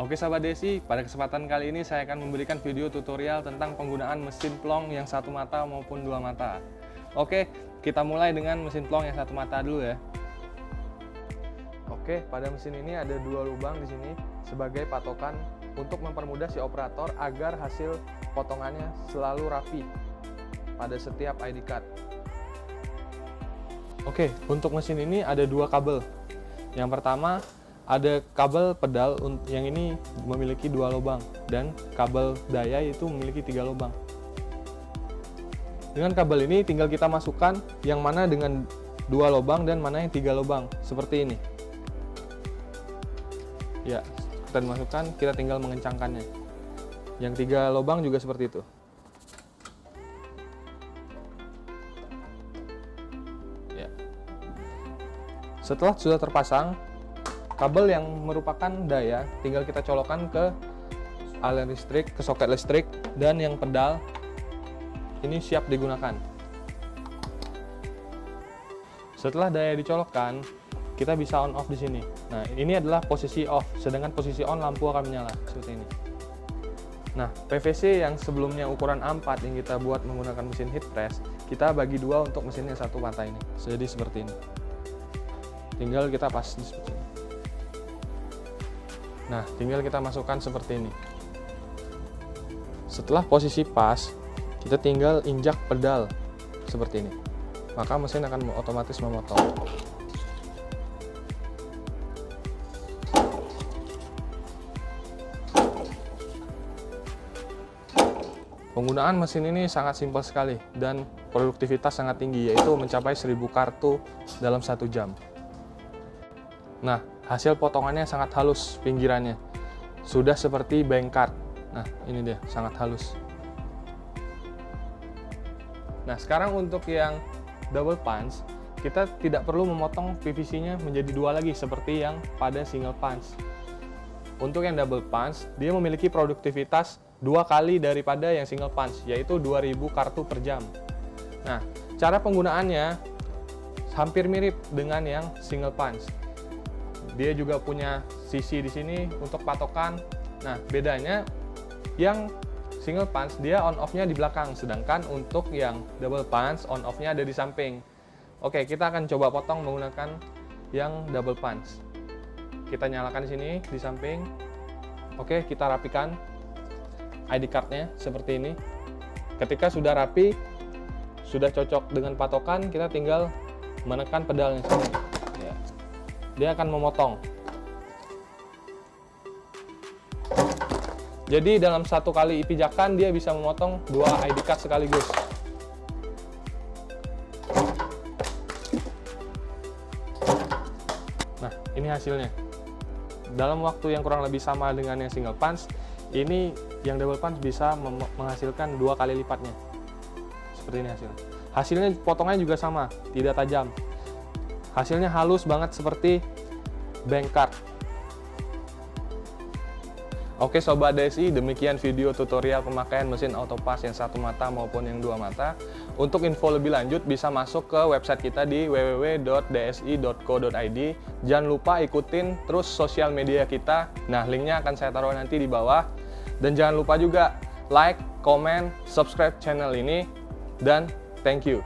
Oke sahabat Desi, pada kesempatan kali ini saya akan memberikan video tutorial tentang penggunaan mesin plong yang satu mata maupun dua mata. Oke, kita mulai dengan mesin plong yang satu mata dulu ya. Oke, pada mesin ini ada dua lubang di sini sebagai patokan untuk mempermudah si operator agar hasil potongannya selalu rapi pada setiap ID card. Oke, untuk mesin ini ada dua kabel. Yang pertama ada kabel pedal yang ini memiliki dua lubang dan kabel daya itu memiliki 3 lubang. Dengan kabel ini tinggal kita masukkan yang mana dengan 2 lubang dan mana yang 3 lubang seperti ini. Ya, kita masukkan, kita tinggal mengencangkannya. Yang 3 lubang juga seperti itu. Ya. Setelah sudah terpasang, kabel yang merupakan daya tinggal kita colokkan ke aliran listrik, ke soket listrik, dan yang pedal ini siap digunakan. Setelah daya dicolokkan, kita bisa on off di sini. Nah, ini adalah posisi off, sedangkan posisi on lampu akan menyala seperti ini. Nah, PVC yang sebelumnya ukuran A4 yang kita buat menggunakan mesin heat press, kita bagi dua untuk mesin yang satu mata ini. Jadi seperti ini. Tinggal kita pas di seperti ini. Nah, tinggal kita masukkan seperti ini. Setelah posisi pas, kita tinggal injak pedal seperti ini. Maka mesin akan otomatis memotong. Penggunaan mesin ini sangat simpel sekali dan produktivitas sangat tinggi, yaitu mencapai 1000 kartu dalam 1 jam. Nah, hasil potongannya sangat halus pinggirannya. Sudah seperti bank card. Nah, ini dia, sangat halus. Nah, sekarang untuk yang double punch, kita tidak perlu memotong PVC-nya menjadi dua lagi seperti yang pada single punch. Untuk yang double punch, dia memiliki produktivitas 2 kali daripada yang single punch, yaitu 2000 kartu per jam. Nah, cara penggunaannya hampir mirip dengan yang single punch. Dia juga punya sisi di sini untuk patokan. Nah, bedanya yang single punch dia on off-nya di belakang, sedangkan untuk yang double punch on off-nya ada di samping. Oke, kita akan coba potong menggunakan yang double punch. Kita nyalakan di sini di samping. Oke, kita rapikan ID card-nya seperti ini. Ketika sudah rapi, sudah cocok dengan patokan, kita tinggal menekan pedalnya sini. Ya. Dia akan memotong. Jadi dalam satu kali pijakan dia bisa memotong 2 ID card sekaligus. Nah, ini hasilnya. Dalam waktu yang kurang lebih sama dengan yang single punch, ini yang double punch bisa menghasilkan 2 kali lipatnya. Seperti ini hasilnya. Hasilnya potongannya juga sama, tidak tajam. Hasilnya halus banget seperti bank card. Oke Sobat Desi, demikian video tutorial pemakaian mesin autopass yang satu mata maupun yang dua mata. Untuk info lebih lanjut bisa masuk ke website kita di www.dsi.co.id. Jangan lupa ikutin terus sosial media kita. Nah, linknya akan saya taruh nanti di bawah. Dan jangan lupa juga like, comment, subscribe channel ini. Dan thank you.